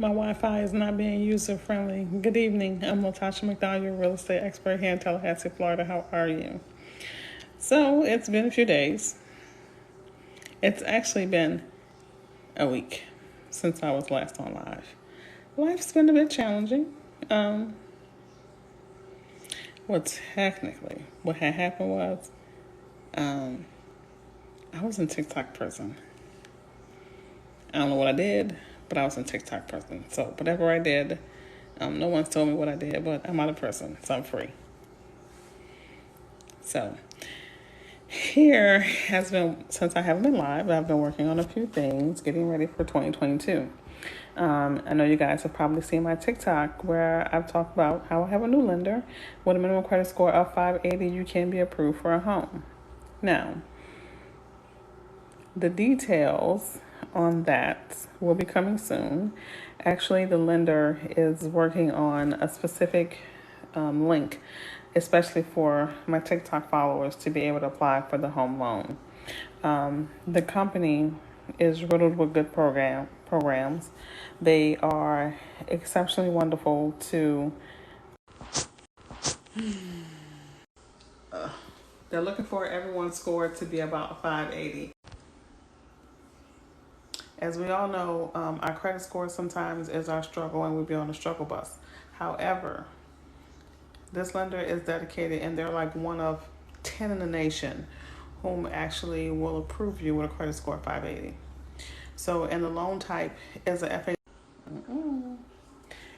My Wi-Fi is not being user-friendly. Good evening. I'm Latasha McDowell, your real estate expert here in Tallahassee, Florida. How are you? So, it's been a few days. It's actually been a week since I was last on live. Life's been a bit challenging. Well, technically, what had happened was I was in TikTok prison. I don't know what I did, but I was in TikTok prison. So, whatever I did, no one's told me what I did, but I'm out of prison, so I'm free. So, here has been, since I haven't been live, I've been working on a few things, getting ready for 2022. I know you guys have probably seen my TikTok where I've talked about how I have a new lender with a minimum credit score of 580. You can be approved for a home. Now, the details on that will be coming soon. Actually, the lender is working on a specific link, especially for my TikTok followers to be able to apply for the home loan. The company is riddled with good programs. They are exceptionally wonderful to. They're looking for everyone's score to be about 580. As we all know, our credit score sometimes is our struggle, and we be on a struggle bus. However, this lender is dedicated, and they're like one of 10 in the nation whom actually will approve you with a credit score of 580. So, and the loan type is a FHA.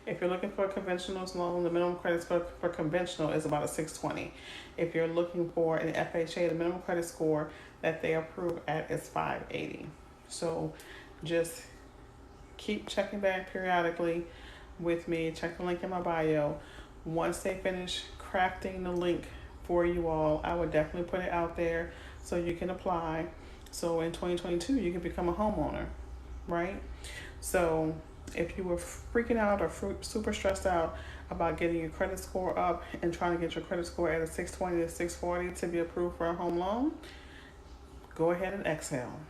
If you're looking for a conventional loan, the minimum credit score for conventional is about a 620. If you're looking for an FHA, the minimum credit score that they approve at is 580. So just keep checking back periodically with me. Check the link in my bio. Once they finish crafting the link for you all, I would definitely put it out there so you can apply. So in 2022, you can become a homeowner, right? So if you were freaking out or super stressed out about getting your credit score up and trying to get your credit score at a 620 to 640 to be approved for a home loan, go ahead and exhale,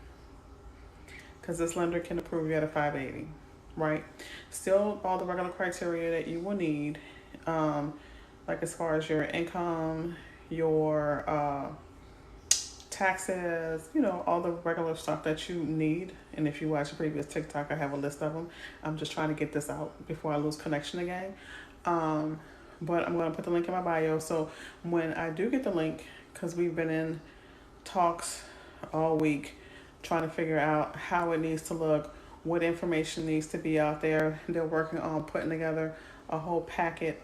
because this lender can approve you at a 580, right? Still all the regular criteria that you will need, like as far as your income, your taxes, all the regular stuff that you need. And if you watch a previous TikTok, I have a list of them. I'm just trying to get this out before I lose connection again. But I'm going to put the link in my bio. So when I do get the link, because we've been in talks all week trying to figure out how it needs to look, what information needs to be out there. They're working on putting together a whole packet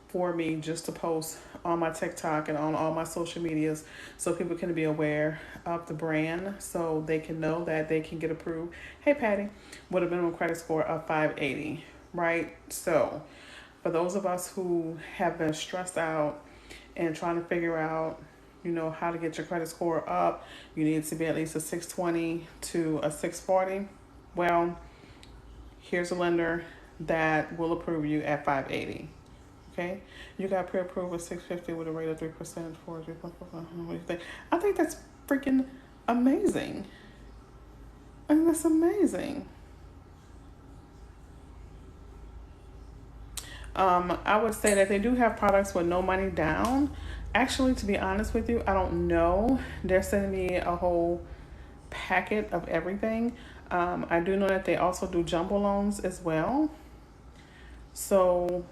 for me just to post on my TikTok and on all my social medias so people can be aware of the brand, so they can know that they can get approved. Hey Patty, with a minimum credit score of 580, right? So for those of us who have been stressed out and trying to figure out how to get your credit score up, you need to be at least a 620 to a 640. Well, here's a lender that will approve you at 580. Okay, you got pre-approved with 650 with a rate of 3%. What do you think? I think that's freaking amazing. I think that's amazing. I would say that they do have products with no money down. Actually, to be honest with you, I don't know. They're sending me a whole packet of everything. I do know that they also do jumbo loans as well. So,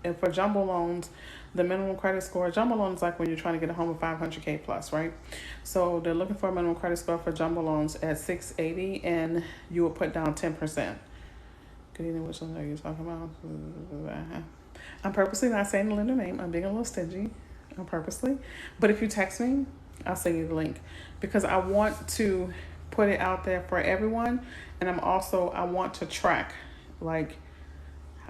and for jumbo loans, the minimum credit score, jumbo loans like when you're trying to get a home of 500K plus, right? So they're looking for a minimum credit score for jumbo loans at 680, and you will put down 10%. Good evening, which one are you talking about? I'm purposely not saying the lender name. I'm being a little stingy. I'm purposely. But if you text me, I'll send you the link, because I want to put it out there for everyone. And I want to track like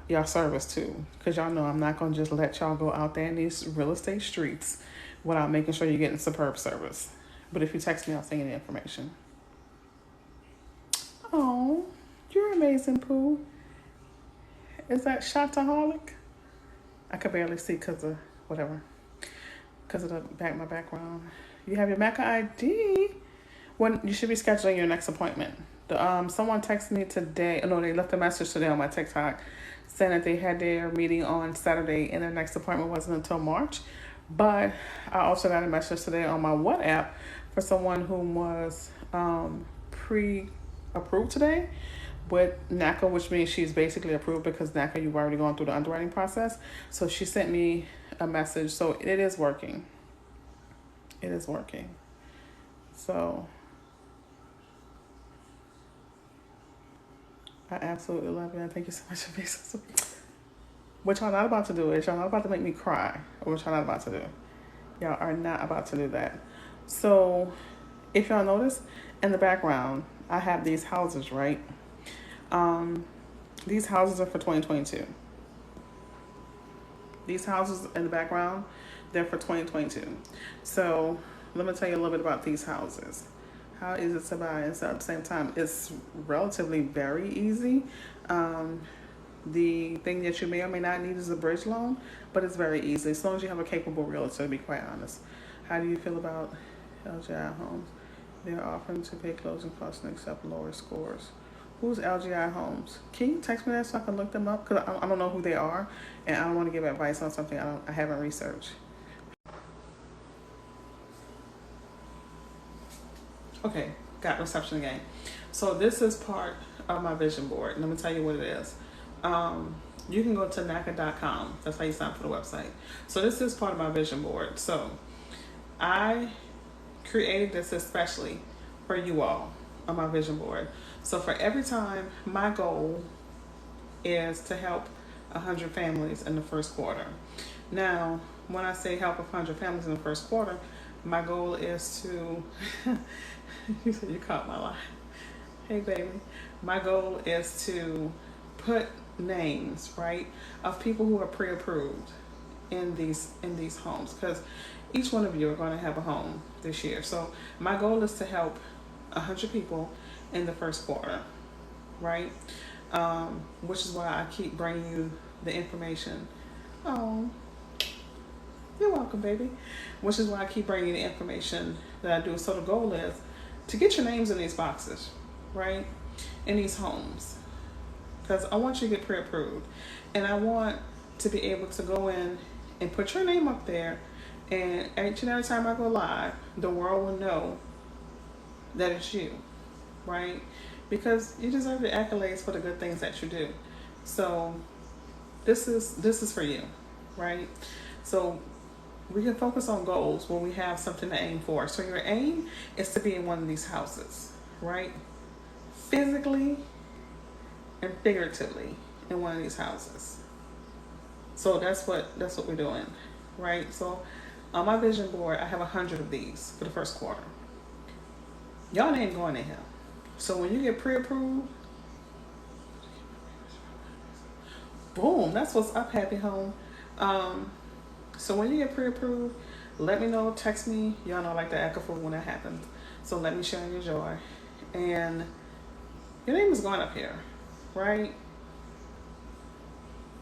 y'all service too, because y'all know I'm not going to just let y'all go out there in these real estate streets without making sure you're getting superb service. But if you text me, I'll send you the information. Oh, you're amazing, Pooh. Is that Shotaholic? I could barely see because of whatever. Because of my background. You have your Maca ID. When you should be scheduling your next appointment. Someone texted me today. No, they left a message today on my TikTok saying that they had their meeting on Saturday and their next appointment wasn't until March. But I also got a message today on my WhatsApp for someone who was pre-approved today with NACA, which means she's basically approved because NACA, you've already gone through the underwriting process. So she sent me a message. So it is working. It is working. So I absolutely love it. Thank you so much for being so sweet. What y'all not about to do is y'all not about to make me cry. Or what y'all not about to do. Y'all are not about to do that. So if y'all notice in the background, I have these houses, right? These houses are for 2022. These houses in the background, they're for 2022. So let me tell you a little bit about these houses. How easy to buy and sell at the same time? It's relatively very easy. The thing that you may or may not need is a bridge loan, but it's very easy as long as you have a capable realtor, to be quite honest. How do you feel about LGI Homes? They're offering to pay closing costs and accept lower scores. Who's LGI Homes? Can you text me that so I can look them up? Because I don't know who they are, and I don't want to give advice on something I haven't researched. Okay, got reception again. So this is part of my vision board. Let me tell you what it is. You can go to NACA.com. That's how you sign up for the website. So this is part of my vision board. So I created this especially for you all on my vision board. So for every time, my goal is to help 100 families in the first quarter. Now, when I say help 100 families in the first quarter, my goal is to, you said you caught my line. Hey, baby. My goal is to put names, right, of people who are pre-approved in these homes, because each one of you are going to have a home this year. So my goal is to help 100 people in the first quarter, right? Which is why I keep bringing you the information. Oh, you're welcome, baby. Which is why I keep bringing you the information that I do. So the goal is to get your names in these boxes, right? In these homes. Because I want you to get pre-approved. And I want to be able to go in and put your name up there. And each and every time I go live, the world will know that it's you, right? Because you deserve the accolades for the good things that you do. So this is for you, right? So we can focus on goals when we have something to aim for. So your aim is to be in one of these houses, right? Physically and figuratively in one of these houses. So that's what we're doing, right? So on my vision board, I have 100 of these for the first quarter. Y'all ain't going in here. So when you get pre-approved, boom, that's what's up, happy home. So when you get pre-approved, let me know, text me. Y'all know I like to act a fool when that happens. So let me share in your joy. And your name is going up here, right?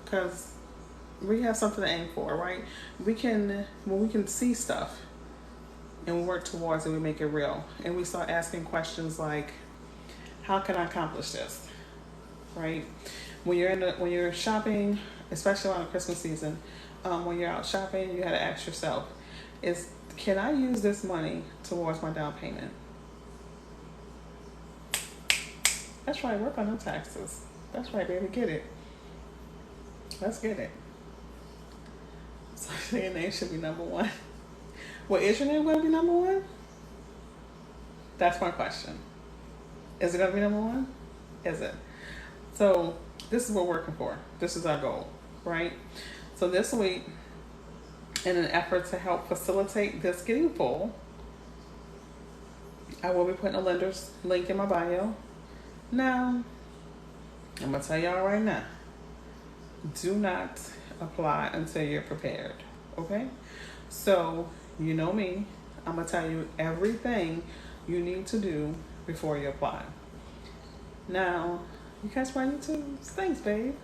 Because we have something to aim for, right? When we can see stuff and we work towards it, we make it real. And we start asking questions like, how can I accomplish this, right? When you're shopping, especially around the Christmas season, when you're out shopping, you got to ask yourself, can I use this money towards my down payment? That's right, work on them taxes. That's right, baby, get it. Let's get it. So your name should be number one. Well, is your name going to be number one? That's my question. Is it going to be number one? Is it? So this is what we're working for. This is our goal, right? So this week, in an effort to help facilitate this getting full, I will be putting a lender's link in my bio. Now, I'm going to tell y'all right now, do not apply until you're prepared, okay? So, you know me, I'm going to tell you everything you need to do before you apply. Now, you catch my YouTube? Thanks, babe.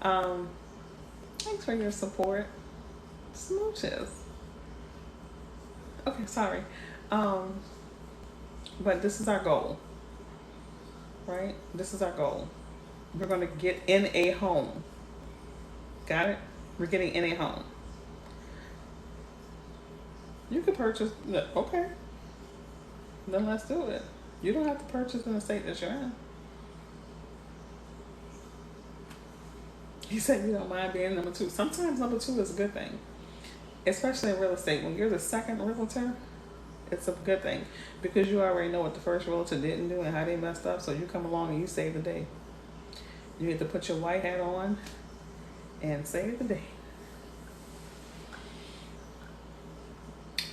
Thanks for your support. Smooches. Okay, sorry. But this is our goal, right? This is our goal. We're going to get in a home. Got it? We're getting in a home. You could purchase, okay, then let's do it. You don't have to purchase in the state that you're in. You said you don't mind being number two. Sometimes number two is a good thing, especially in real estate. When you're the second realtor, it's a good thing because you already know what the first realtor didn't do and how they messed up. So you come along and you save the day. You get to put your white hat on and save the day.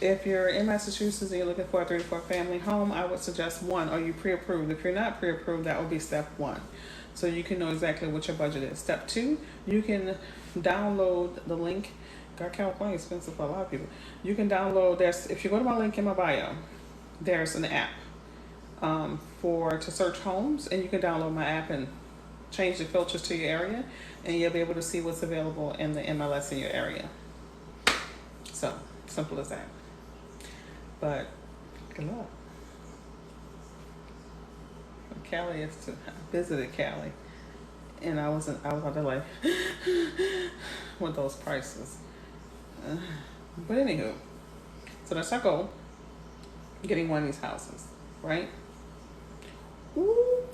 If you're in Massachusetts and you're looking for a 3 to 4 family home, I would suggest 1. Are you pre-approved? If you're not pre-approved, that would be step 1. So you can know exactly what your budget is. Step 2, you can download the link. God, California is expensive for a lot of people. You can download, if you go to my link in my bio, there's an app to search homes, and you can download my app and change the filters to your area, and you'll be able to see what's available in the MLS in your area. So, simple as that. But good luck. Cali is I visited Cali, and I was out there like with those prices. But anywho, so that's our goal. Getting one of these houses, right? Ooh.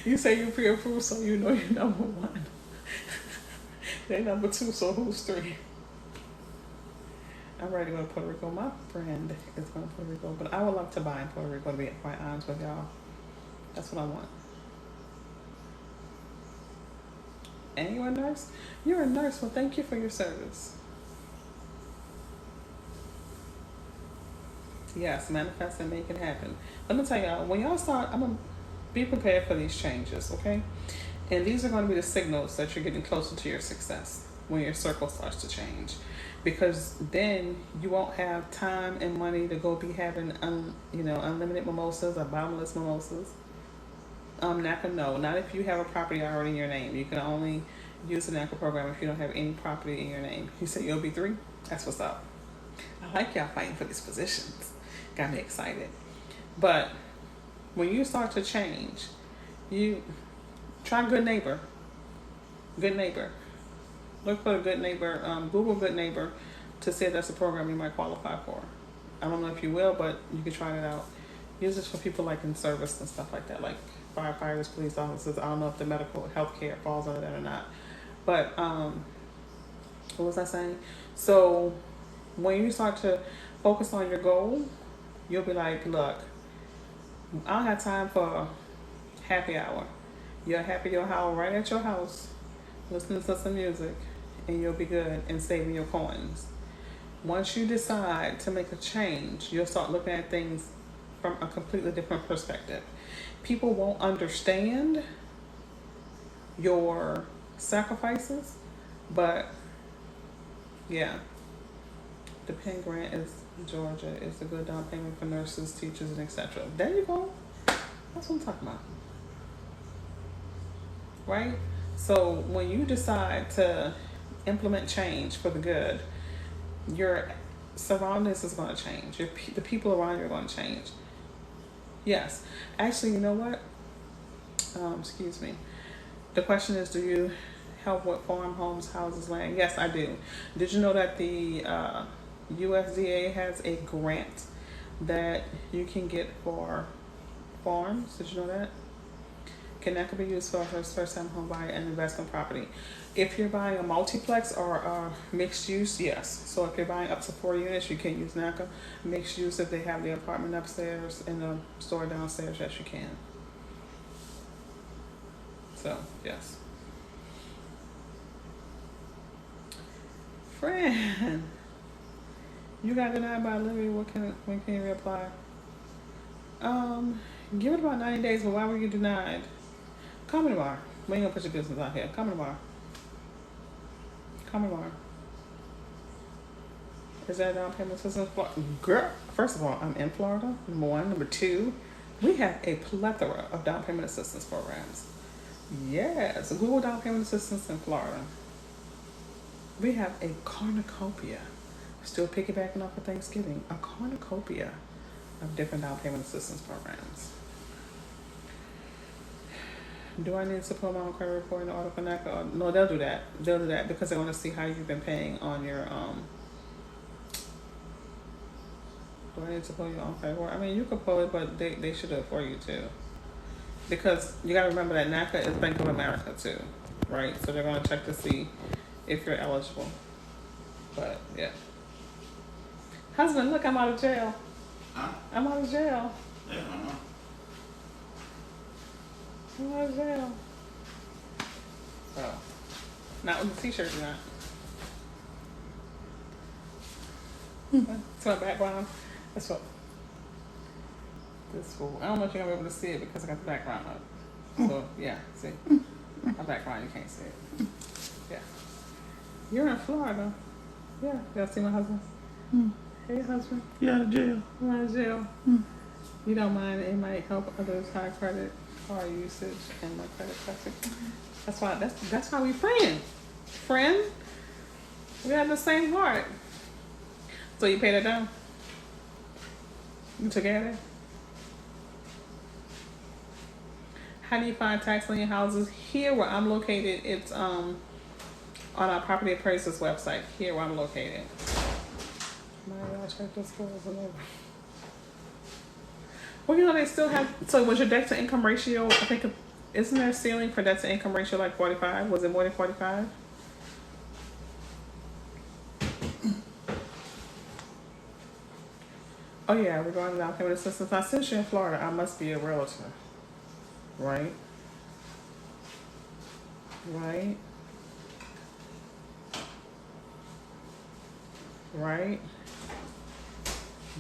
You say you pre-approved, so you know you're number 1. They're number 2, so who's 3? I'm ready to go to Puerto Rico. My friend is going to Puerto Rico, but I would love to buy in Puerto Rico, to be quite honest with y'all. That's what I want. And you're a nurse? You're a nurse. Well, thank you for your service. Yes, manifest and make it happen. Let me tell y'all, when y'all start, I'm going to be prepared for these changes, okay? And these are going to be the signals that you're getting closer to your success when your circle starts to change. Because then you won't have time and money to go be having unlimited mimosas or bottomless mimosas. NACA, no, not if you have a property already in your name. You can only use the NACA program if you don't have any property in your name. You said you'll be 3? That's what's up. I like y'all fighting for these positions. Got me excited. But when you start to change, you try Good Neighbor. Good Neighbor. Look for a Good Neighbor. Google Good Neighbor to see if that's a program you might qualify for. I don't know if you will, but you can try it out. Use this for people like in service and stuff like that, like firefighters, police officers. I don't know if the medical health care falls under that or not. But what was I saying? So when you start to focus on your goal, you'll be like, look, I don't have time for happy hour. You're happy hour right at your house, listening to some music, and you'll be good and saving your coins. Once you decide to make a change, you'll start looking at things from a completely different perspective. People won't understand your sacrifices, but yeah, the Penn Grant is Georgia. It's a good down payment for nurses, teachers, and etc. There you go. That's what I'm talking about. Right? So when you decide to implement change for the good, your surroundings is going to change. The people around you are going to change. Yes. Actually, you know what? Excuse me. The question is, do you help with farm, homes, houses, land? Yes, I do. Did you know that the USDA has a grant that you can get for farms? Did you know that? That could be used for a first-time home buyer and investment property. If you're buying a multiplex or a mixed use, yes. So if you're buying up to 4 units, you can use NACA. Mixed use, if they have the apartment upstairs and the store downstairs, yes, you can. So, yes. Friend, you got denied by Olivia. When can you reapply? Give it about 90 days, but why were you denied? Come tomorrow. We ain't gonna put your business out here. Come tomorrow. Come tomorrow. Is that a down payment assistance? Girl, first of all, I'm in Florida, number 1. Number 2, we have a plethora of down payment assistance programs. Yes, Google down payment assistance in Florida. We have a cornucopia. Still piggybacking off of Thanksgiving. A cornucopia of different down payment assistance programs. Do I need to put my own credit report in the auto connect? No, they'll do that. They'll do that because they want to see how you've been paying on your Do I need to pull your own credit report? I mean, you could pull it, but they should do it for you too. Because you got to remember that NACA is Bank of America too, right? So they're going to check to see if you're eligible. But yeah. Husband, look, I'm out of jail. Huh? I'm out of jail. Yeah, I know. I'm out of jail. So, not with the t-shirt, not. It's my background. That's what. This fool. I don't know if you're gonna be able to see it because I got the background up. So yeah, see, my background you can't see it. Yeah, you're in Florida. Yeah, y'all see my husband? Hey, husband. You out of jail? I'm out of jail. You don't mind? It might help others high credit card usage and my credit classic. That's why we friend. Friend. We have the same heart. So you paid it down? You took care of it? How do you find tax lien houses? Here where I'm located, it's on our property appraiser's website. Here where I'm located. I check the scores and over. Well, you know they still have. So was your debt to income ratio? I think isn't there a ceiling for debt to income ratio like 45? Was it more than 45? Oh yeah, regarding down payment assistance. Now since you're in Florida, I must be a realtor, right? Right. Right.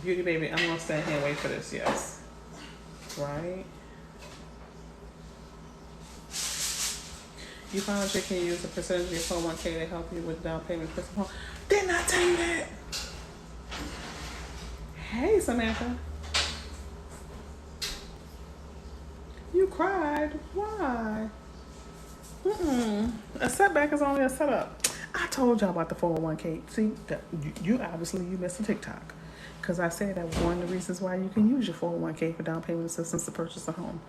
Beauty baby, I'm gonna stand here and wait for this. Yes. Right. You found out you can use a percentage of your 401k to help you with down payment for some home. Didn't I tell you that? Hey, Samantha. You cried. Why? A setback is only a setup. I told y'all about the 401k. See, you obviously you missed a TikTok. Because I said that was one of the reasons why you can use your 401k for down payment assistance to purchase a home.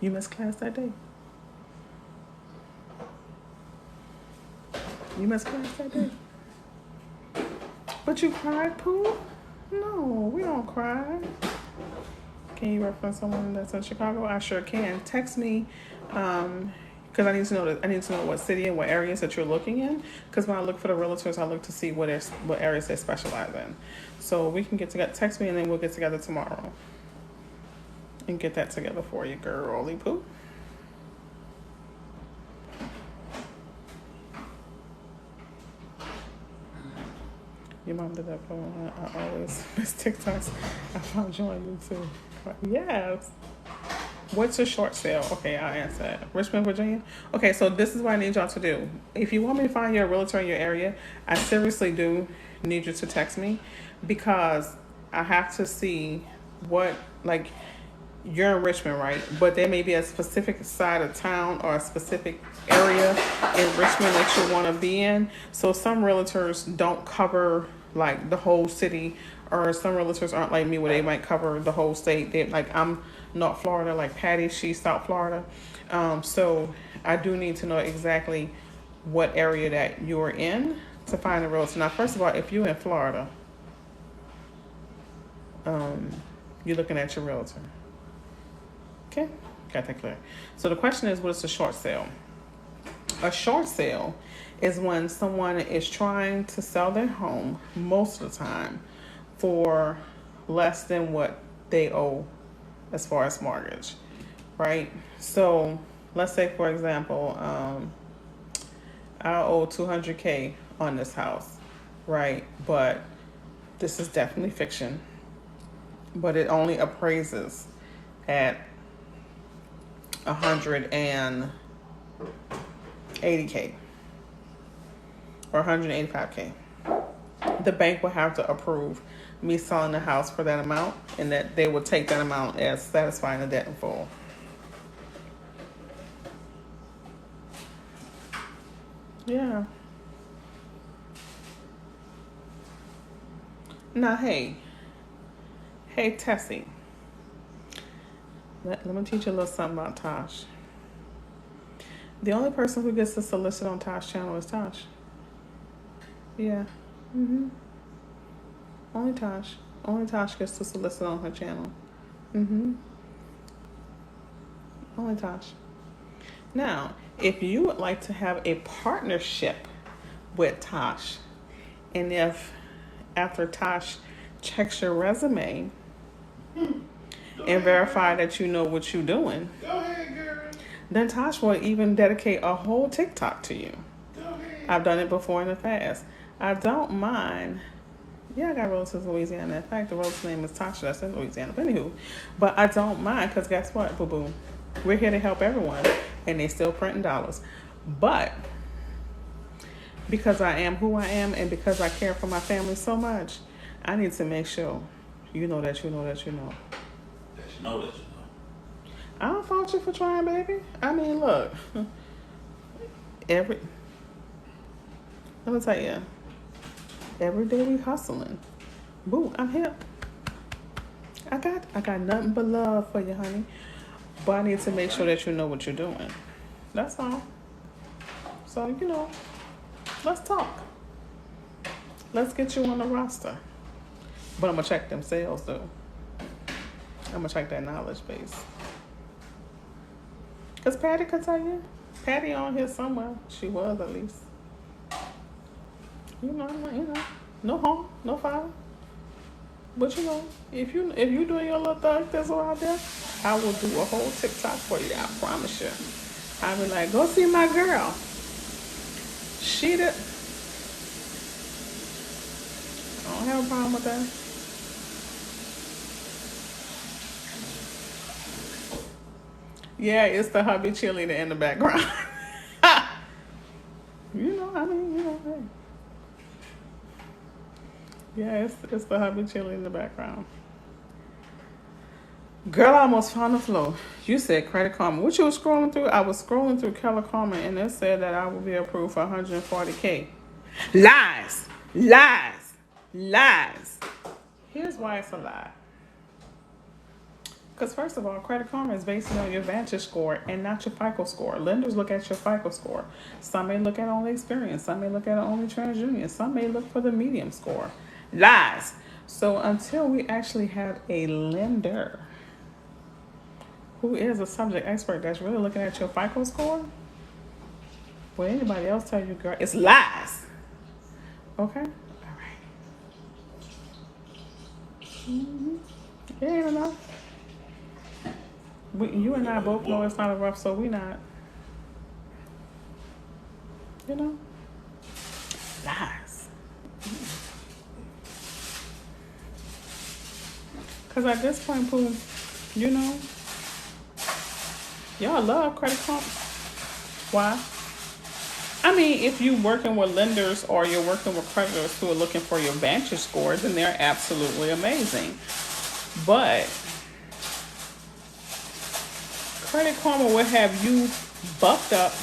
You missed class that day. You missed class that day. But you cried, Pooh? No, we don't cry. Can you reference someone that's in Chicago? I sure can. Text me, because I need to know what city and what areas that you're looking in. Because when I look for the realtors, I look to see what areas they specialize in. So we can get together. Text me, and then we'll get together tomorrow and get that together for you, girly Pooh. Your mom did that for me. I always miss TikToks. I found you on YouTube. Yes. What's a short sale? Okay, I'll answer that. Richmond, Virginia? Okay, so this is what I need y'all to do. If you want me to find you a realtor in your area, I seriously do need you to text me because I have to see what, like, you're in Richmond, right? But there may be a specific side of town or a specific area in Richmond that you want to be in. So some realtors don't cover like the whole city, or some realtors aren't like me where they might cover the whole state. They like I'm North Florida, like Patty, she's South Florida. So I do need to know exactly what area that you're in to find a realtor. Now, first of all, if you're in Florida, you're looking at your realtor. Okay, got that clear. So the question is, what is a short sale? A short sale is when someone is trying to sell their home most of the time for less than what they owe as far as mortgage, right? So let's say, for example, I owe $200K on this house, right? But this is definitely fiction, but it only appraises at 180K or 185K. The bank will have to approve me selling the house for that amount, and that they will take that amount as satisfying the debt in full. Yeah. Now, hey, Tessie. Let me teach you a little something about Tosh. The only person who gets to solicit on Tosh's channel is Tosh. Yeah. Mhm. Only Tosh. Only Tosh gets to solicit on her channel. Mhm. Only Tosh. Now, if you would like to have a partnership with Tosh, and if after Tosh checks your resume and verify that you know what you're doing, Go ahead, girl. then Tosh will even dedicate a whole TikTok to you. Go ahead. I've done it before in the past. I don't mind. Yeah, I got relatives in Louisiana. In fact, the relative's name is Tasha. That's in Louisiana. But anywho, but I don't mind because guess what, boo boo? We're here to help everyone, and they still printing dollars. But because I am who I am, and because I care for my family so much, I need to make sure you know that you know that you know. That you know that you know. I don't fault you for trying, baby. I mean, look, let me tell you, every day we hustling. Boo, I'm here. I got nothing but love for you, honey. But I need to make sure that you know what you're doing. That's all. So, let's talk. Let's get you on the roster. But I'm going to check them sales, though. I'm going to check that knowledge base. Because Patty could tell you. Patty on here somewhere. She was, at least. No harm, no foul. But if you doing your little thug thizzle out there, I will do a whole TikTok for you. I promise you. I'll be like, go see my girl. She did. I don't have a problem with that. Yeah, it's the hubby cheerleader in the background. Hey. Yeah, it's the hubby cheerleader in the background. Girl, I almost found the flow. You said Credit Karma. What you was scrolling through? I was scrolling through Credit Karma, and it said that I will be approved for $140K. Lies. Here's why it's a lie. Because first of all, Credit Karma is based on your Vantage score and not your FICO score. Lenders look at your FICO score. Some may look at only experience. Some may look at only TransUnion. Some may look for the medium score. Lies. So until we actually have a lender who is a subject expert that's really looking at your FICO score, what anybody else tell you, girl, it's lies. Okay? All right. Mm-hmm. It ain't enough. You and I both know it's not a rough, so we not. Lies. Because at this point, Pooh, y'all love Credit Karma. Why? I mean, if you're working with lenders or you're working with creditors who are looking for your Vantage score, then they're absolutely amazing. But Credit Karma will have you bucked up,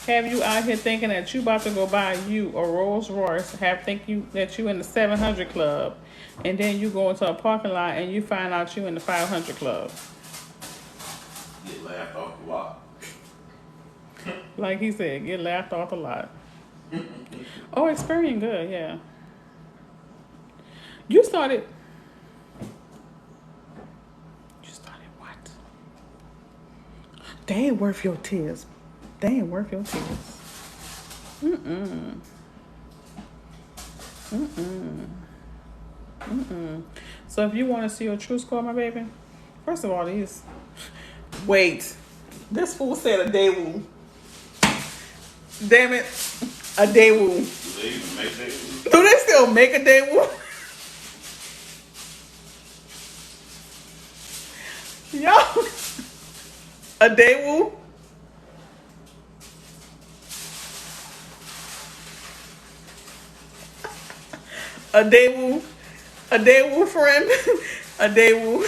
have you out here thinking that you about to go buy you a Rolls Royce, think you that you in the 700 club, and then you go into a parking lot and you find out you in the 500 club. Get laughed off a lot. Like he said, get laughed off a lot. Oh, Experian good, yeah. You started what? They ain't worth your tears. Mm-mm. So if you want to see your true score, my baby, first of all, wait. This fool said a day woo. Damn it. A day woo. Do they even make day woo? Do they still make a day woo? Yo. A day woo? A day woo? A day woo, friend? A day woo?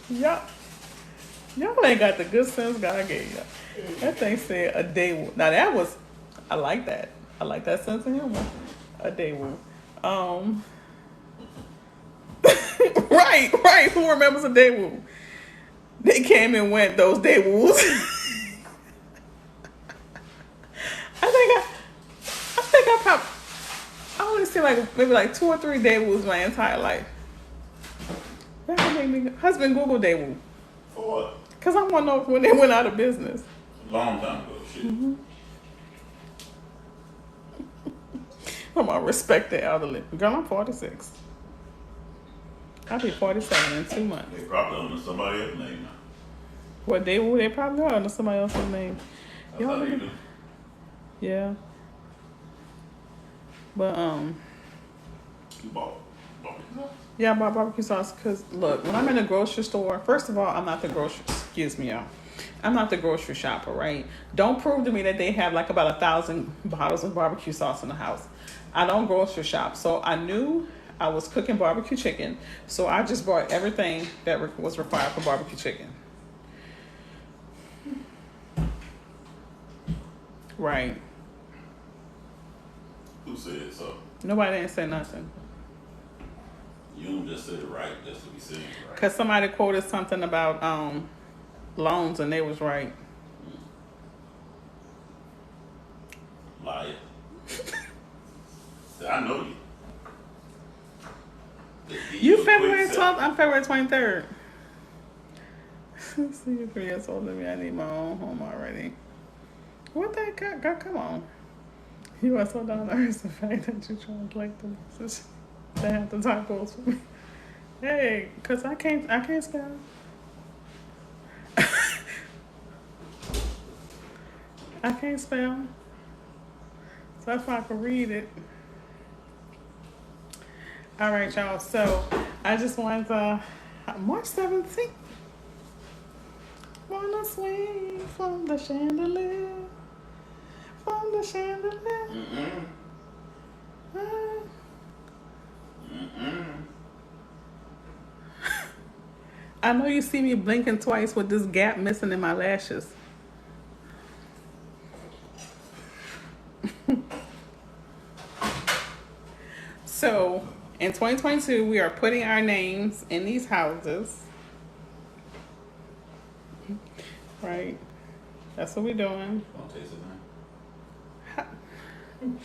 Y'all ain't got the good sense God gave you. That thing said a day woo. Now that was I like that. I like that sense of humor. A Daewoo. Right. Who remembers a Daewoo? They came and went, those Daewoos. I only see like maybe like 2 or 3 Daewoos my entire life. That would make me husband Google Daewoo. For what? Cause I want to know when they went out of business. Long time ago, shit. Mm-hmm. I'm gonna respect the elderly. Girl, I'm 46. I'll be 47 in 2 months. They probably under somebody else's name now. What Daewoo? They probably are under somebody else's name. That's how they do. Yeah. But You bought barbecue sauce? yeah, I bought barbecue sauce because look, when I'm in the grocery store, first of all, I'm not the grocery. Excuse me, y'all. I'm not the grocery shopper, right? Don't prove to me that they have like about 1,000 bottles of barbecue sauce in the house. I don't grocery shop, so I knew I was cooking barbecue chicken, so I just bought everything that was required for barbecue chicken. Right. Who said so? Nobody didn't say nothing. You don't just say it right just to be saying it right. Because somebody quoted something about loans and they was right. Liar. I know you. You February 12th, I'm February 23rd. So you're 3 years older than me. I need my own home already. What the heck? God, come on. You are so down to earth the fact that you translate the message. They have the typos for me. Hey, cause I can't spell. I can't spell. So if I can read it. All right, y'all. So I just wanted to March 17th. Wanna swing from the chandelier. From the chandelier. I know you see me blinking twice with this gap missing in my lashes. So, in 2022, we are putting our names in these houses. Right? That's what we're doing. Don't taste it, man.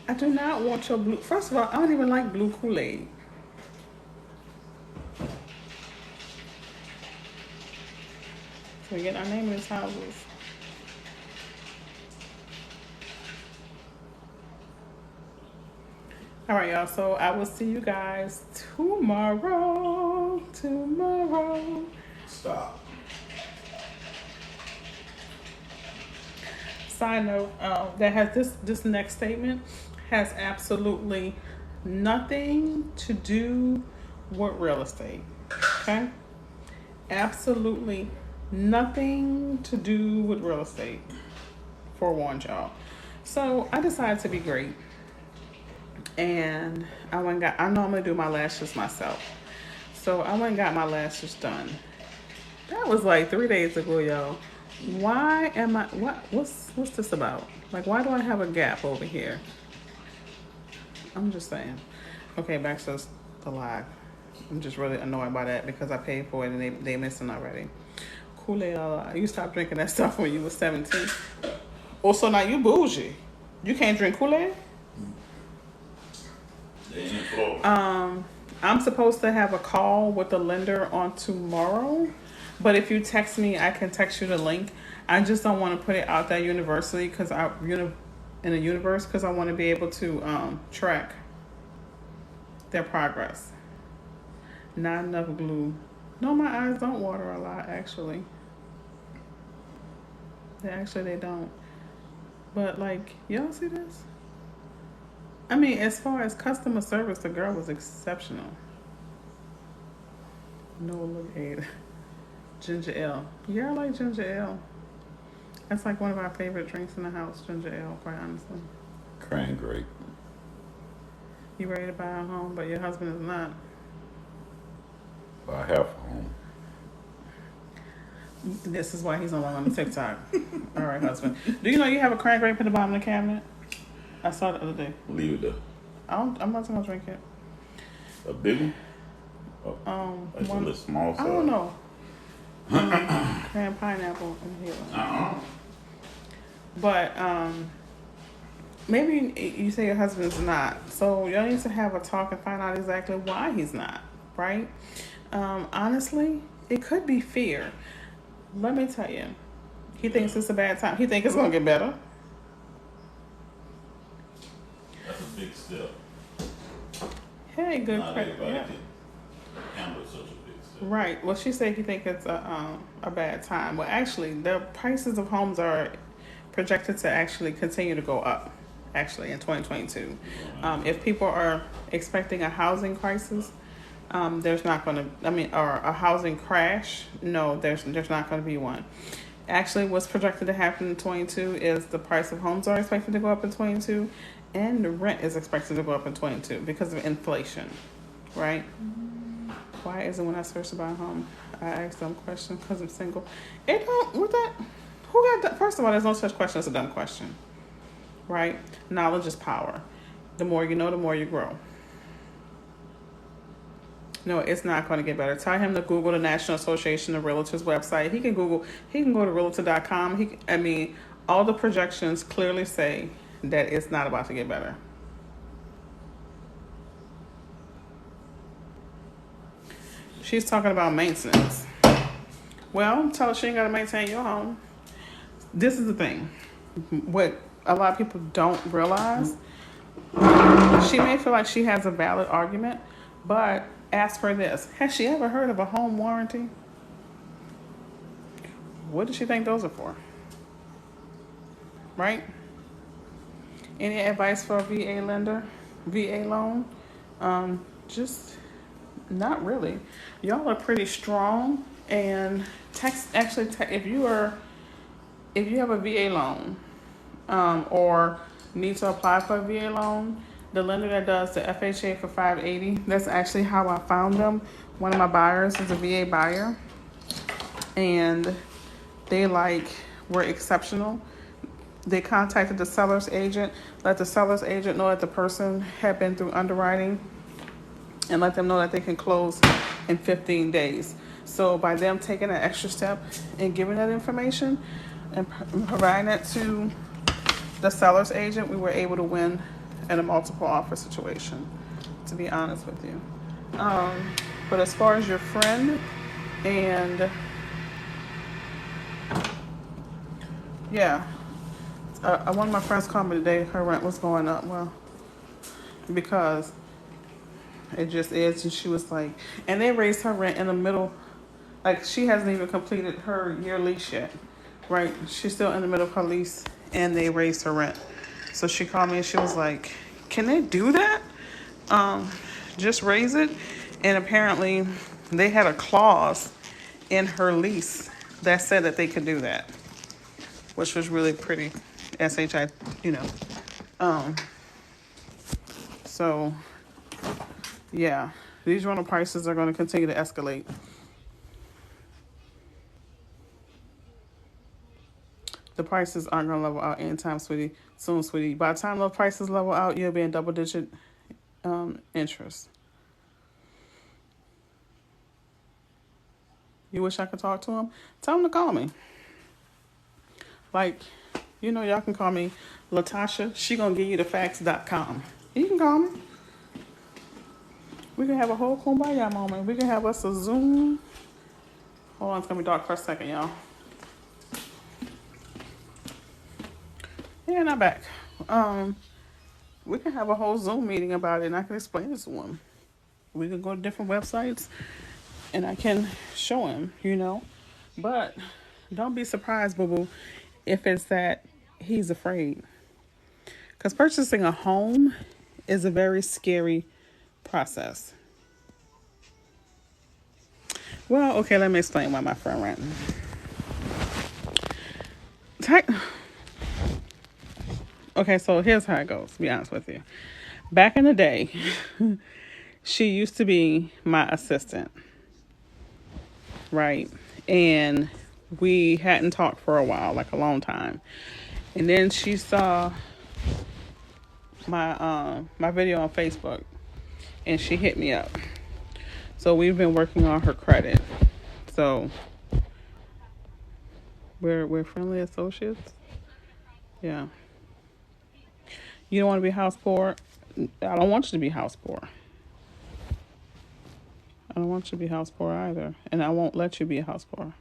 I do not want your blue. First of all, I don't even like blue Kool-Aid. So we get our name in these houses. All right, y'all. So I will see you guys tomorrow. Stop. Side note, that has this next statement has absolutely nothing to do with real estate. Okay? Absolutely nothing to do with real estate. Forewarned y'all. So I decided to be great. And I normally do my lashes myself. So I went and got my lashes done. That was like 3 days ago, y'all. Why am I what's this about? Like, why do I have a gap over here? I'm just saying. Okay, back to the live. I'm just really annoyed by that because I paid for it and they missing already. Kool-Aid, you stopped drinking that stuff when you were 17. Also, now you bougie. You can't drink Kool-Aid? I'm supposed to have a call with the lender on tomorrow, but if you text me, I can text you the link. I just don't want to put it out there universally because I want to be able to track their progress. Not enough glue. No, my eyes don't water a lot actually. They don't. But like, y'all see this? I mean, as far as customer service, the girl was exceptional. No, look at ginger ale. Yeah, I like ginger ale. That's like one of our favorite drinks in the house, ginger ale, quite honestly. Cran grape. You ready to buy a home, but your husband is not. Buy half a home. This is why he's no longer on the TikTok. All right, husband. Do you know you have a crack grape at the bottom of the cabinet? I saw it the other day. Leave it there. I'm not gonna drink it. A big one? That's a little small size. I don't know. Cran pineapple in here. But maybe you say your husband's not. So y'all need to have a talk and find out exactly why he's not, right? Honestly, it could be fear. Let me tell you. He thinks it's a bad time. He thinks it's gonna get better. That's a big step. Hey, good Not credit. everybody Yeah. can handle such a big step. Right. Well, she said he thinks it's a bad time. Well, actually, the prices of homes are projected to actually continue to go up. Actually, in 2022, if people are expecting a housing crisis, there's not going to. I mean, or a housing crash. No, there's not going to be one. Actually, what's projected to happen in 22 is the price of homes are expected to go up in 22, and the rent is expected to go up in 22 because of inflation. Right? Why is it when I search to buy a home, I ask dumb questions because I'm single? It don't, with that, who got that? First of all, there's no such question as a dumb question, right? Knowledge is power. The more you know, the more you grow. No, it's not going to get better. Tell him to Google the National Association of Realtors website. He can go to realtor.com. All the projections clearly say that it's not about to get better. She's talking about maintenance. Well, tell her she ain't got to maintain your home. This is the thing. What a lot of people don't realize, she may feel like she has a valid argument, but ask her this. Has she ever heard of a home warranty? What does she think those are for? Right? Any advice for a VA loan? Just not really. Y'all are pretty strong, and if you have a VA loan, or need to apply for a VA loan, the lender that does the FHA for $580, that's actually how I found them. One of my buyers is a VA buyer, and they were exceptional. They contacted the seller's agent, let the seller's agent know that the person had been through underwriting, and let them know that they can close in 15 days. So by them taking an extra step and giving that information and providing it to the seller's agent, we were able to win in a multiple offer situation, to be honest with you. But as far as your friend, and yeah, one of my friends called me today, her rent was going up. Well, because it just is. And she was like, and they raised her rent in the middle, like she hasn't even completed her year lease yet, right? She's still in the middle of her lease, and they raised her rent. So she called me and she was like, can they do that? Just raise it? And apparently they had a clause in her lease that said that they could do that, which was really pretty SHI, So, yeah, these rental prices are going to continue to escalate. The prices aren't going to level out anytime soon, sweetie. By the time those prices level out, you'll be in double-digit interest. You wish I could talk to him? Tell him to call me. Y'all can call me Latasha. She gonna give you the facts.com. You can call me. We can have a whole kumbaya moment. We can have us a Zoom. Hold on, it's gonna be dark for a second, y'all. Yeah, not back. We can have a whole Zoom meeting about it, and I can explain this to him. We can go to different websites, and I can show him, But don't be surprised, boo-boo, if it's that he's afraid. Because purchasing a home is a very scary process. Well, okay, let me explain why my friend ran. Okay, so here's how it goes, to be honest with you. Back in the day, she used to be my assistant, right? And we hadn't talked for a while, like a long time. And then she saw my video on Facebook, and she hit me up. So we've been working on her credit. So we're friendly associates. Yeah. You don't want to be house poor. I don't want you to be house poor. I don't want you to be house poor either, and I won't let you be a house poor.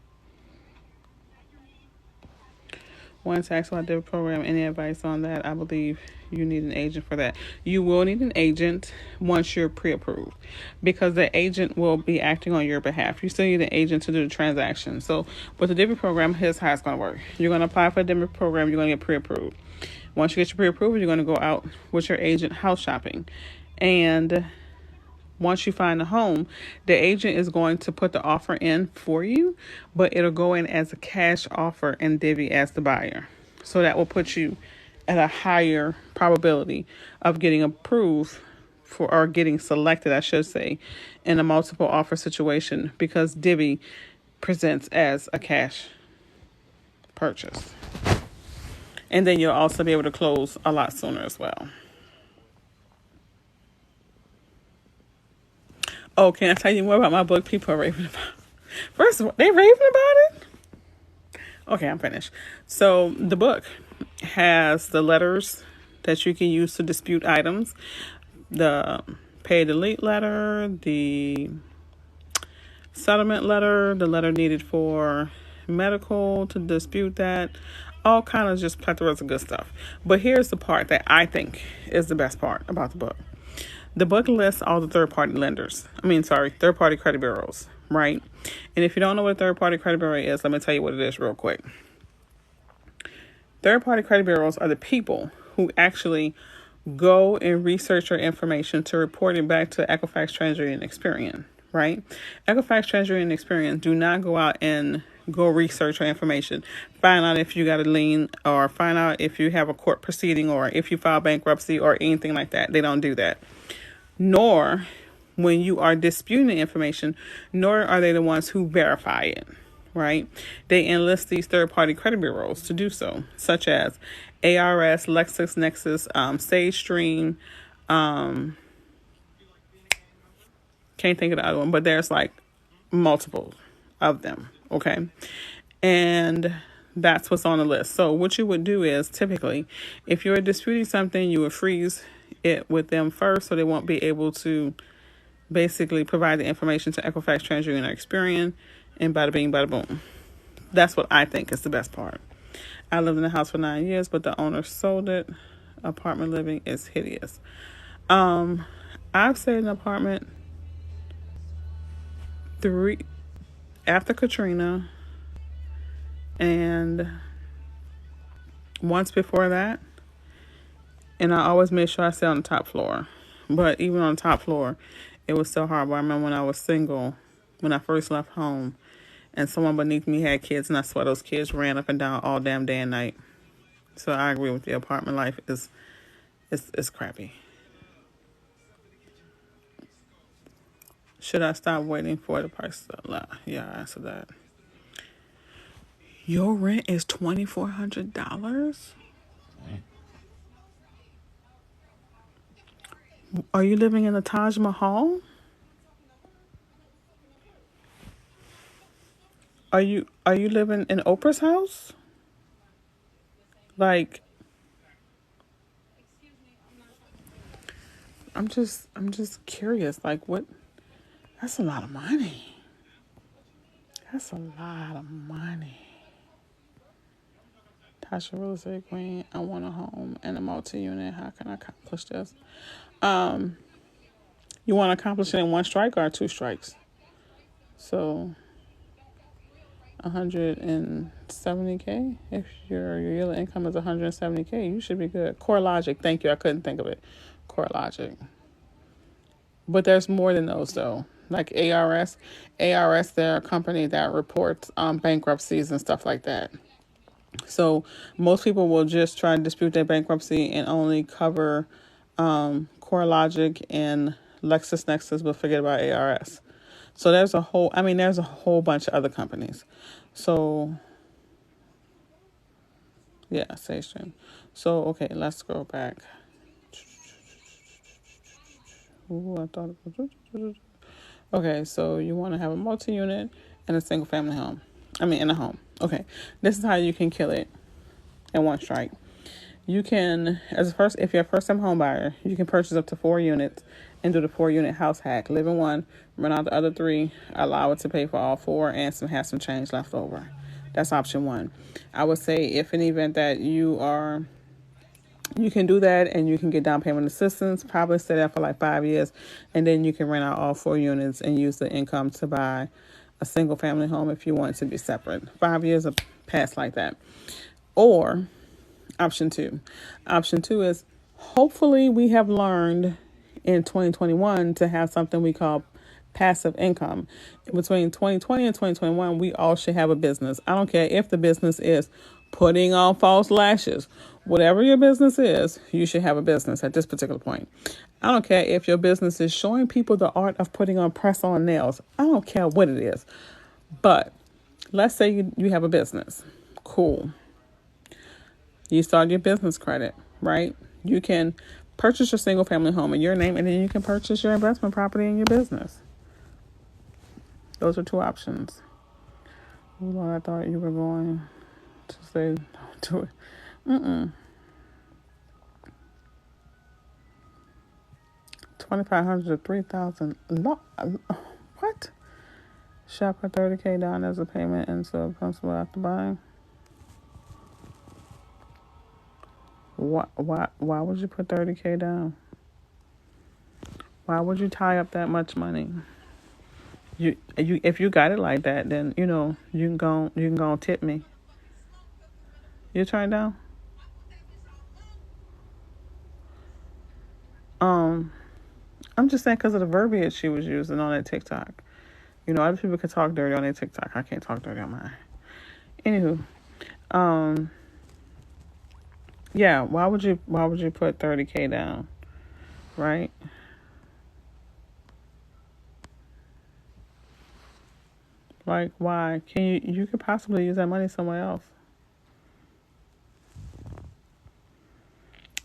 One tax law debit program. Any advice on that? I believe you need an agent for that. You will need an agent once you're pre-approved, because the agent will be acting on your behalf. You still need an agent to do the transaction. So with the debit program, here's how it's going to work. You're going to apply for a debit program. You're going to get pre-approved. Once you get your pre-approval, you're going to go out with your agent house shopping, and once you find a home, the agent is going to put the offer in for you, but it'll go in as a cash offer and divvy as the buyer. So that will put you at a higher probability of getting approved for, or getting selected, I should say, in a multiple offer situation, because divvy presents as a cash purchase. And then you'll also be able to close a lot sooner as well. Oh, can I tell you more about my book? People are raving about. First of all, they raving about it? Okay, I'm finished. So the book has the letters that you can use to dispute items. The pay delete letter, the settlement letter, the letter needed for medical to dispute that. All kind of just plethoras of good stuff. But here's the part that I think is the best part about the book. The book lists all the third-party third-party credit bureaus, right? And if you don't know what a third-party credit bureau is, let me tell you what it is real quick. Third-party credit bureaus are the people who actually go and research your information to report it back to Equifax, Treasury, and Experian, right? Equifax, Treasury, and Experian do not go out and go research your information, find out if you got a lien, or find out if you have a court proceeding, or if you file bankruptcy, or anything like that. They don't do that. Nor when you are disputing the information, nor are they the ones who verify it, right? They enlist these third-party credit bureaus to do so, such as ARS, LexisNexis, SageStream, can't think of the other one, but there's like multiple of them, okay? And that's what's on the list. So what you would do is, typically, if you're disputing something, you would freeze it with them first, so they won't be able to basically provide the information to Equifax, Treasury, and Experian, and bada bing, bada boom. That's what I think is the best part. I lived in the house for 9 years, but the owner sold it. Apartment living is hideous. I've stayed in an apartment after Katrina, and once before that. And I always made sure I stayed on the top floor. But even on the top floor, it was so horrible. I remember when I was single, when I first left home, and someone beneath me had kids, and I swear those kids ran up and down all damn day and night. So I agree with you. Apartment life is crappy. Should I stop waiting for the price to lie? Yeah, I answered that. Your rent is $2,400? Are you living in the Taj Mahal? Are you living in Oprah's house? Like, I'm just curious. Like, what? That's a lot of money. That's a lot of money. Tasha, real estate queen. I want a home and a multi-unit. How can I accomplish this? You want to accomplish it in one strike or two strikes? So, 170K. If your yearly income is 170K, you should be good. CoreLogic. Thank you. I couldn't think of it. CoreLogic. But there's more than those, though. Like ARS. They're a company that reports bankruptcies and stuff like that. So most people will just try to dispute their bankruptcy and only cover CoreLogic and LexisNexis, but forget about ARS. So there's a whole bunch of other companies. So yeah, SayStream. So okay, let's go back. Ooh, I thought it was... Okay, so you want to have a multi-unit and a single family home. In a home. Okay, this is how you can kill it in one strike. You can, if you're a first-time home buyer, you can purchase up to 4 units and do the 4-unit house hack. Live in one, rent out the other 3, allow it to pay for all 4, and have some change left over. That's option 1. I would say if in the event that you can do that and you can get down payment assistance, probably stay there for like 5 years, and then you can rent out all 4 units and use the income to buy a single family home if you want it to be separate. 5 years of pass like that. Or option 2. Option 2 is hopefully we have learned in 2021 to have something we call passive income. Between 2020 and 2021, we all should have a business. I don't care if the business is putting on false lashes. Whatever your business is, you should have a business at this particular point. I don't care if your business is showing people the art of putting on press-on nails. I don't care what it is. But let's say you have a business. Cool. You start your business credit, right? You can purchase your single family home in your name, and then you can purchase your investment property in your business. Those are 2 options. Lord, I thought you were going to say don't do it. 2,500 to 3,000. What? Shop for $30K down as a payment and so principal after buying. Why would you put $30K down? Why would you tie up that much money? You if you got it like that, then you can go tip me. You turn down. I'm just saying because of the verbiage she was using on that TikTok. Other people can talk dirty on their TikTok. I can't talk dirty on mine. Anywho, yeah. Why would you put $30K down, right? Like, why? You could possibly use that money somewhere else.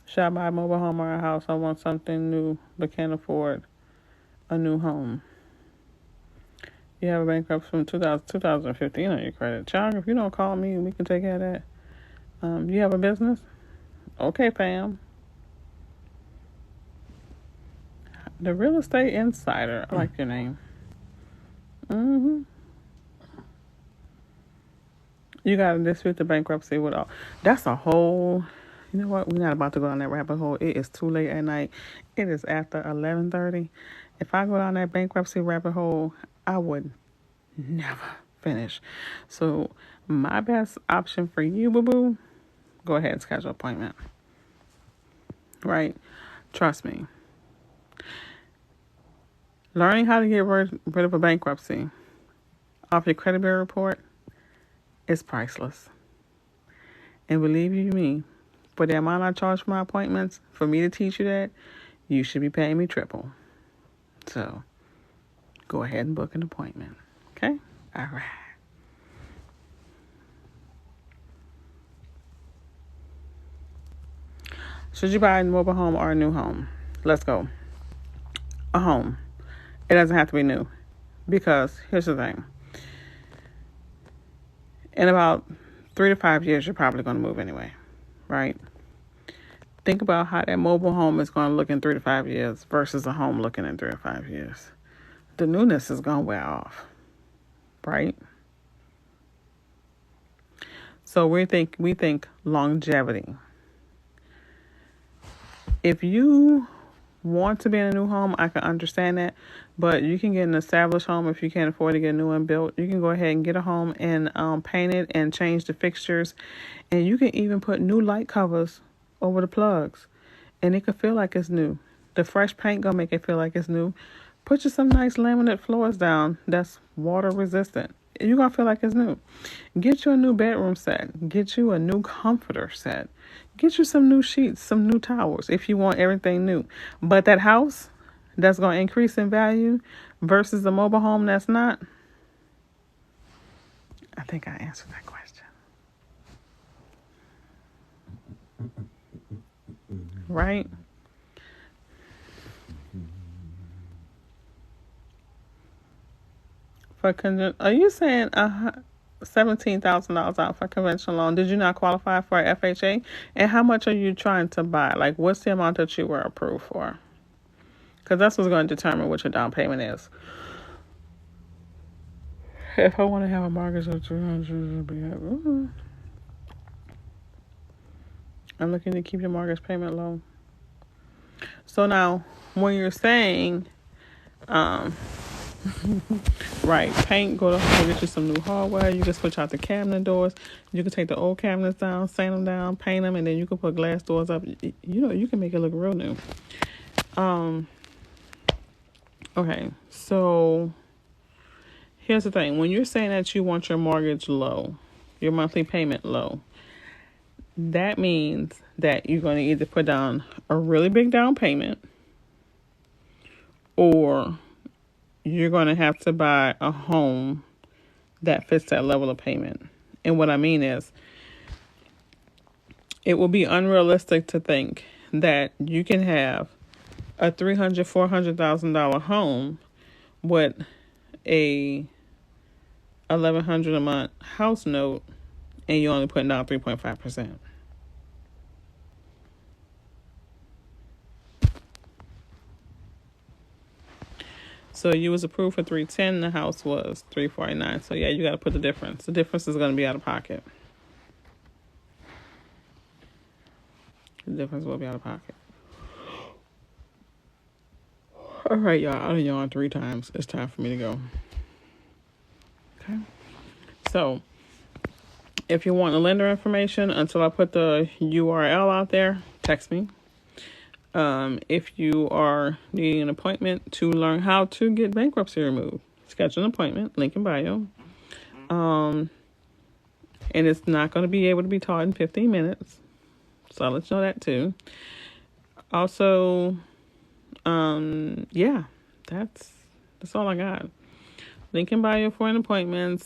Should I buy a mobile home or a house? I want something new but can't afford a new home. You have a bankruptcy from 2015 on your credit. Child, if you don't call me, we can take care of that. You have a business? Okay, fam. The Real Estate Insider. I like your name. You got to dispute the bankruptcy with all. That's a whole... You know what? We're not about to go down that rabbit hole. It is too late at night. It is after 11:30. If I go down that bankruptcy rabbit hole, I would never finish. So my best option for you, boo-boo, go ahead and schedule an appointment. Right? Trust me. Learning how to get rid of a bankruptcy off your credit bureau report is priceless. And believe you me, for the amount I charge for my appointments, for me to teach you that, you should be paying me triple. So, go ahead and book an appointment. Okay? All right. Should you buy a mobile home or a new home? Let's go. A home. It doesn't have to be new. Because, here's the thing. In about 3 to 5 years, you're probably going to move anyway. Right? Think about how that mobile home is going to look in 3 to 5 years versus a home looking in 3 to 5 years. The newness is going to wear off, right? So we think longevity. If you want to be in a new home, I can understand that, but you can get an established home if you can't afford to get a new one built. You can go ahead and get a home and paint it and change the fixtures, and you can even put new light covers over the plugs, and it could feel like it's new. The fresh paint gonna make it feel like it's new. Put you some nice laminate floors down that's water resistant. You're gonna feel like it's new. Get you a new bedroom set. Get you a new comforter set. Get you some new sheets, some new towels if you want everything new. But that house that's gonna increase in value, versus a mobile home that's not? I think I answered that question. Right? Are you saying $17,000 out for a conventional loan? Did you not qualify for a FHA? And how much are you trying to buy? Like, what's the amount that you were approved for? Because that's what's going to determine what your down payment is. If I want to have a mortgage of $300, I'm looking to keep your mortgage payment low. So now, when you're saying, right, paint, go get you some new hardware. You can switch out the cabinet doors. You can take the old cabinets down, sand them down, paint them, and then you can put glass doors up. You can make it look real new. Okay, so here's the thing. When you're saying that you want your mortgage low, your monthly payment low, that means that you're going to either put down a really big down payment or you're going to have to buy a home that fits that level of payment. And what I mean is, it will be unrealistic to think that you can have a $300,000-$400,000 home with a $1,100 a month house note and you're only putting down 3.5%. So you was approved for $310, the house was $349. So yeah, you got to put the difference. The difference is going to be out of pocket. The difference will be out of pocket. All right, y'all. I done yawned 3 times. It's time for me to go. Okay. So if you want the lender information, until I put the URL out there, text me. If you are needing an appointment to learn how to get bankruptcy removed, schedule an appointment, link in bio. And it's not going to be able to be taught in 15 minutes. So I'll let you know that too. Also, yeah, that's all I got. Link in bio for an appointment.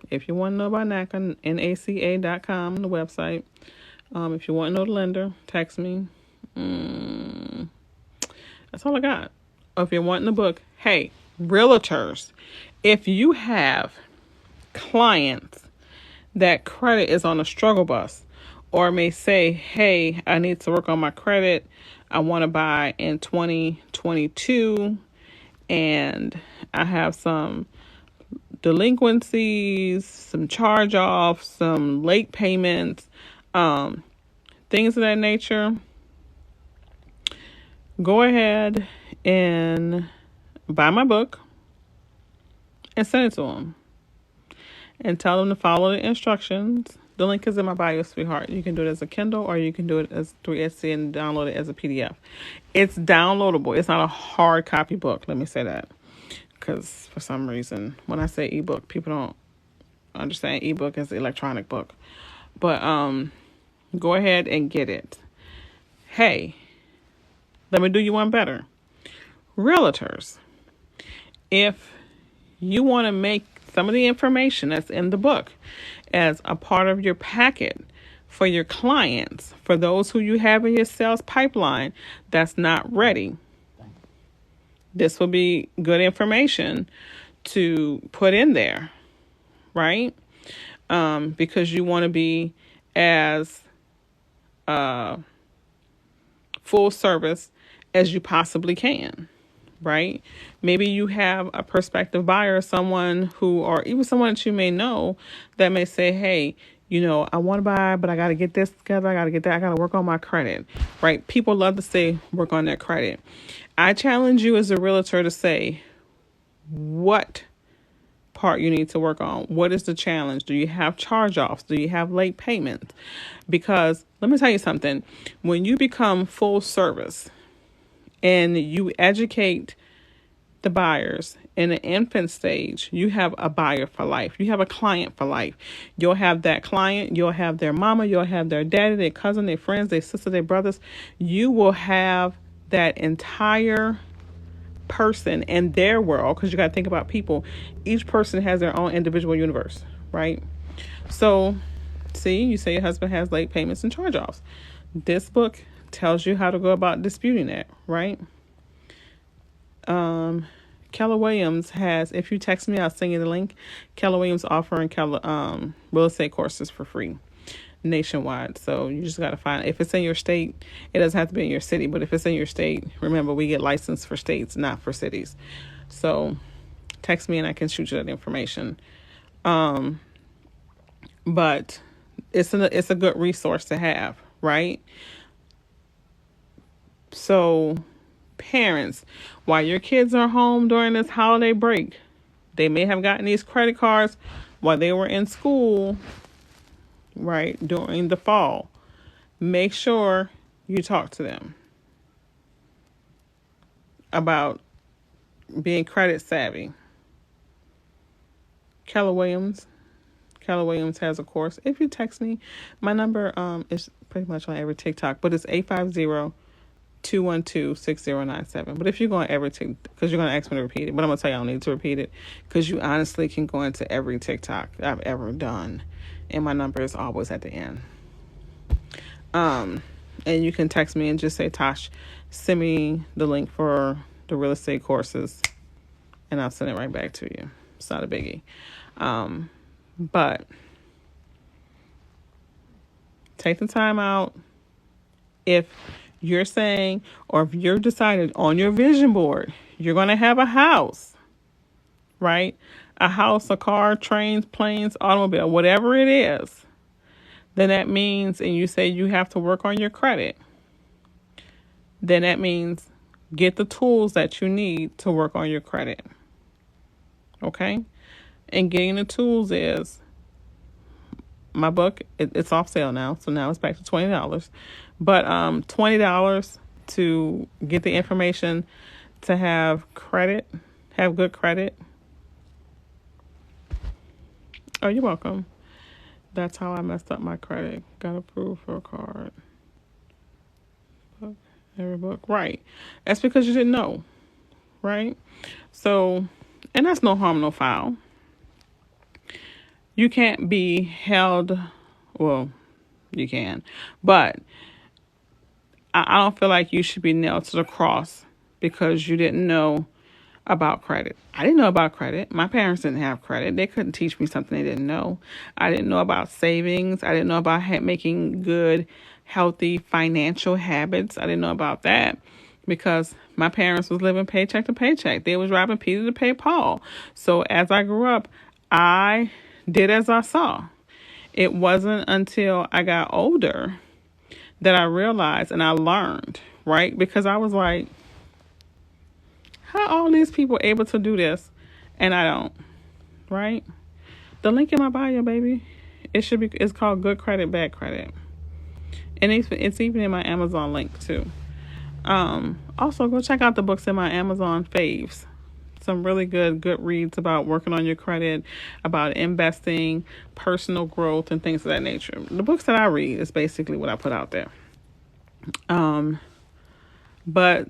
If you want to know about NACA, NACA.com, the website. If you want to know the lender, text me. That's all I got. Or if you're wanting the book, hey, realtors, if you have clients that credit is on a struggle bus or may say, hey, I need to work on my credit. I want to buy in 2022 and I have some delinquencies, some charge-offs, some late payments, things of that nature. Go ahead and buy my book and send it to them. And tell them to follow the instructions. The link is in my bio, sweetheart. You can do it as a Kindle or you can do it as through Etsy and download it as a PDF. It's downloadable. It's not a hard copy book. Let me say that. Because for some reason, when I say ebook, people don't understand ebook as an electronic book. But go ahead and get it. Hey, let me do you one better. Realtors, if you want to make some of the information that's in the book as a part of your packet for your clients, for those who you have in your sales pipeline that's not ready, this will be good information to put in there, right? Because you want to be as full service as you possibly can, right? Maybe you have a prospective buyer, someone who, or even someone that you may know that may say, hey, I want to buy, but I got to get this together. I got to get that. I got to work on my credit, right? People love to say work on their credit. I challenge you as a realtor to say what part you need to work on. What is the challenge? Do you have charge-offs? Do you have late payments? Because let me tell you something. When you become full service and you educate the buyers in the infant stage, you have a buyer for life. You have a client for life. You'll have that client. You'll have their mama. You'll have their daddy, their cousin, their friends, their sister, their brothers. You will have that entire person and their world, because you got to think about people. Each person has their own individual universe, right? So, see, you say your husband has late payments and charge-offs. This book tells you how to go about disputing that, right? Keller Williams has, if you text me, I'll send you the link. Keller Williams offering real estate courses for free nationwide. So you just got to find, if it's in your state, it doesn't have to be in your city, but if it's in your state, remember, we get licensed for states, not for cities. So text me and I can shoot you that information. But it's a good resource to have, right? So parents, while your kids are home during this holiday break, they may have gotten these credit cards while they were in school, right, during the fall. Make sure you talk to them about being credit savvy. Keller Williams has a course. If you text me, my number is pretty much on every TikTok, but it's 850-212-6097. But if you're going every because you're going to ask me to repeat it, but I'm going to tell you I don't need to repeat it, because you honestly can go into every TikTok I've ever done, and my number is always at the end. And you can text me and just say, Tosh, send me the link for the real estate courses, and I'll send it right back to you. It's not a biggie. But take the time out. If you're saying, or if you're decided on your vision board, you're going to have a house, right? A house, a car, trains, planes, automobile, whatever it is, then that means, and you say you have to work on your credit, then that means get the tools that you need to work on your credit. Okay? And getting the tools is my book. It's off sale now, so now it's back to $20. But $20 to get the information to have good credit. Oh, you're welcome. That's how I messed up my credit. Got approved for a card. Every book, right? That's because you didn't know, right? So, and that's no harm, no foul. You can't be held, well, you can, but I don't feel like you should be nailed to the cross because you didn't know about credit. I didn't know about credit. My parents didn't have credit. They couldn't teach me something they didn't know. I didn't know about savings. I didn't know about making good, healthy financial habits. I didn't know about that because my parents was living paycheck to paycheck. They was robbing Peter to pay Paul. So as I grew up, I did as I saw. It wasn't until I got older that I realized and I learned, right? Because I was like, how are all these people able to do this and I don't, right? The link in my bio, baby, it's called Good Credit, Bad Credit. And it's even in my Amazon link too. Also go check out the books in my Amazon faves. Some really good reads about working on your credit, about investing, personal growth, and things of that nature. The books that I read is basically what I put out there. But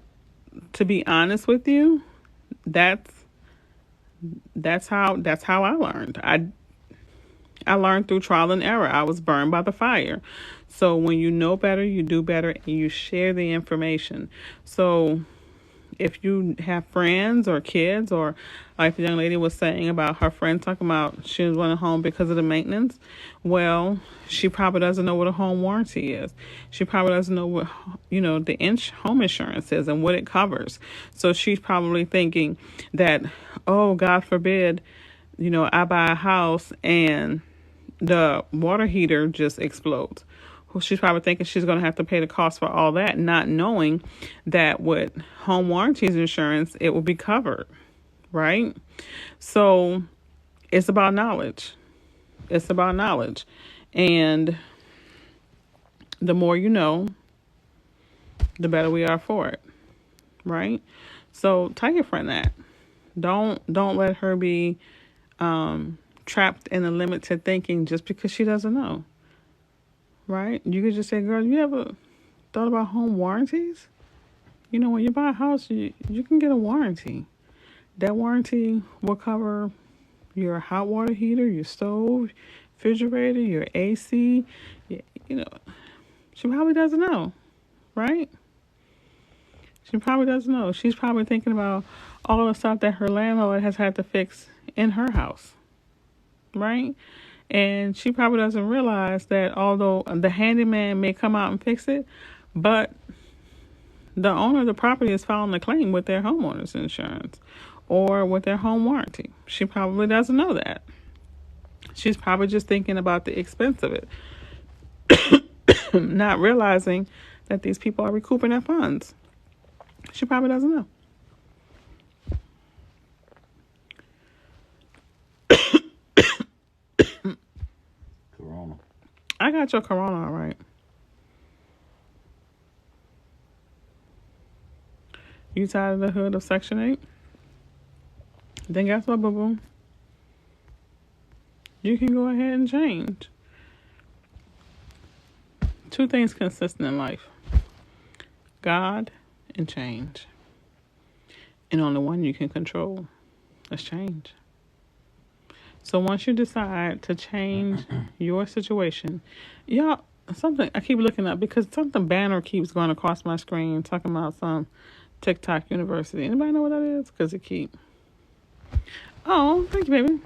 to be honest with you, that's how I learned. I learned through trial and error. I was burned by the fire. So when you know better, you do better, and you share the information. So if you have friends or kids, or like the young lady was saying about her friend talking about she was running home because of the maintenance, well, she probably doesn't know what a home warranty is. She probably doesn't know what, the home insurance is and what it covers. So she's probably thinking that, oh, God forbid, I buy a house and the water heater just explodes. Well, she's probably thinking she's going to have to pay the cost for all that, not knowing that with home warranties insurance, it will be covered, right? So it's about knowledge. And the more you know, the better we are for it, right? So tell your friend that. Don't let her be trapped in a limited thinking just because she doesn't know. Right? You could just say, girl, you ever thought about home warranties? When you buy a house, you can get a warranty. That warranty will cover your hot water heater, your stove, refrigerator, your AC. You know, she probably doesn't know, right? She probably doesn't know. She's probably thinking about all the stuff that her landlord has had to fix in her house, right? And she probably doesn't realize that although the handyman may come out and fix it, but the owner of the property is filing a claim with their homeowner's insurance or with their home warranty. She probably doesn't know that. She's probably just thinking about the expense of it, not realizing that these people are recouping their funds. She probably doesn't know. Corona. I got your corona all right. You tired of the hood of Section 8? Then guess what, boo boo? You can go ahead and change. Two things consistent in life: God and change. And only one you can control. That's change. So once you decide to change your situation, y'all, something I keep looking up because something banner keeps going across my screen talking about some TikTok University. Anybody know what that is? Because it keep. Oh, thank you, baby.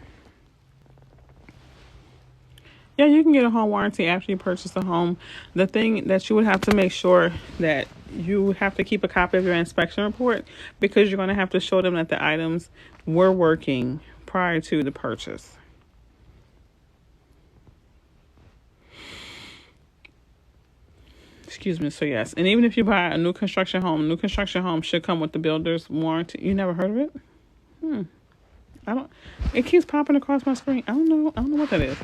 Yeah, you can get a home warranty after you purchase a home. The thing that you would have to make sure that you have to keep a copy of your inspection report because you're going to have to show them that the items were working prior to the purchase. Excuse me. So yes, and even if you buy a new construction home should come with the builder's warranty. You never heard of it? I don't. It keeps popping across my screen. I don't know. I don't know what that is.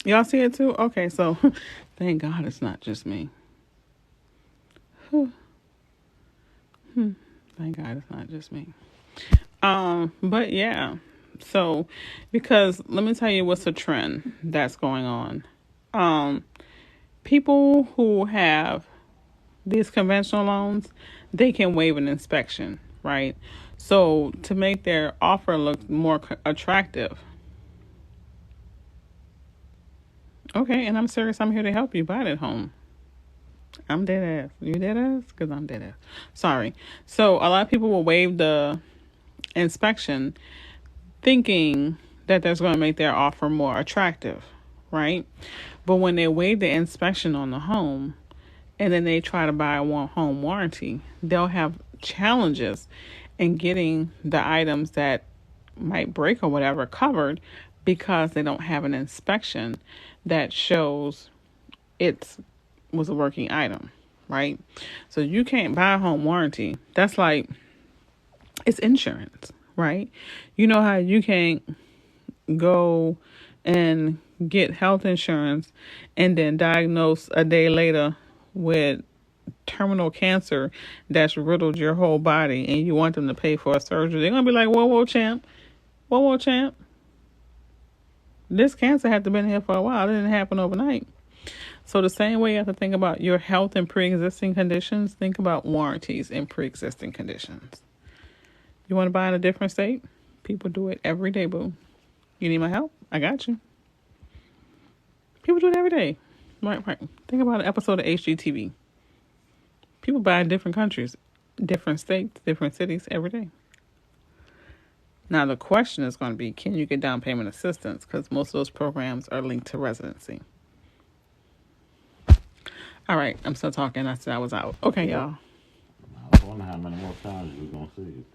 Y'all see it too? Okay, so thank God it's not just me. Thank God it's not just me. But yeah. So because let me tell you what's a trend that's going on. People who have these conventional loans, they can waive an inspection, right? So to make their offer look more attractive. Okay, and I'm serious. I'm here to help you buy that home. I'm dead ass. You dead ass? Because I'm dead ass. Sorry. So a lot of people will waive the inspection thinking that that's going to make their offer more attractive, right? But when they waive the inspection on the home and then they try to buy a home warranty, they'll have challenges in getting the items that might break or whatever covered because they don't have an inspection that shows it was a working item, right? So you can't buy a home warranty. That's like, it's insurance, right? You know how you can't go and get health insurance and then diagnose a day later with terminal cancer that's riddled your whole body and you want them to pay for a surgery. They're going to be like, whoa, champ. Whoa, champ. This cancer had to been here for a while. It didn't happen overnight. So the same way you have to think about your health and pre-existing conditions, think about warranties and pre-existing conditions. You want to buy in a different state? People do it every day, boo. You need my help? I got you. People do it every day. Right. Think about an episode of HGTV. People buy in different countries, different states, different cities every day. Now, the question is going to be, can you get down payment assistance? Because most of those programs are linked to residency. All right. I'm still talking. I said I was out. Okay, y'all. I was wondering how many more times you were going to see it.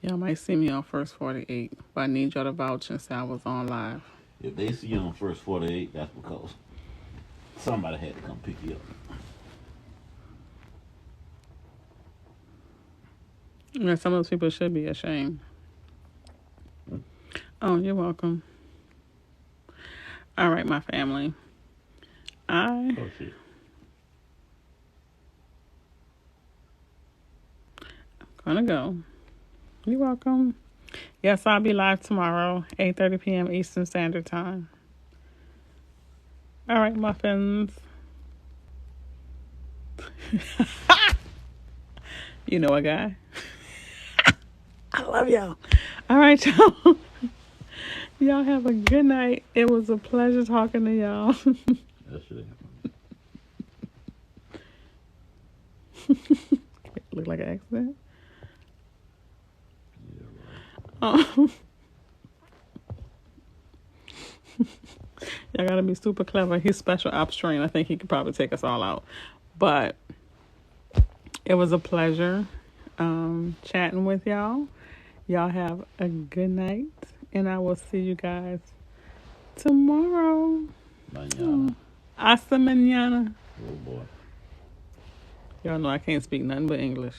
Y'all might see me on First 48, but I need y'all to vouch and say I was on live. If they see you on First 48, that's because somebody had to come pick you up. Yeah, some of those people should be ashamed. Oh, you're welcome. All right, my family. I'm gonna go. You're welcome. Yes, I'll be live tomorrow, 8:30 p.m. Eastern Standard Time. All right, muffins. You know a guy. I love y'all. All right, y'all. Y'all have a good night. It was a pleasure talking to y'all. Look like an accident. Oh. Y'all gotta be super clever. He's special ops trained. I think he could probably take us all out. But it was a pleasure chatting with y'all. Y'all have a good night, and I will see you guys tomorrow. Mañana. Hasta mañana. Oh boy. Y'all know I can't speak nothing but English.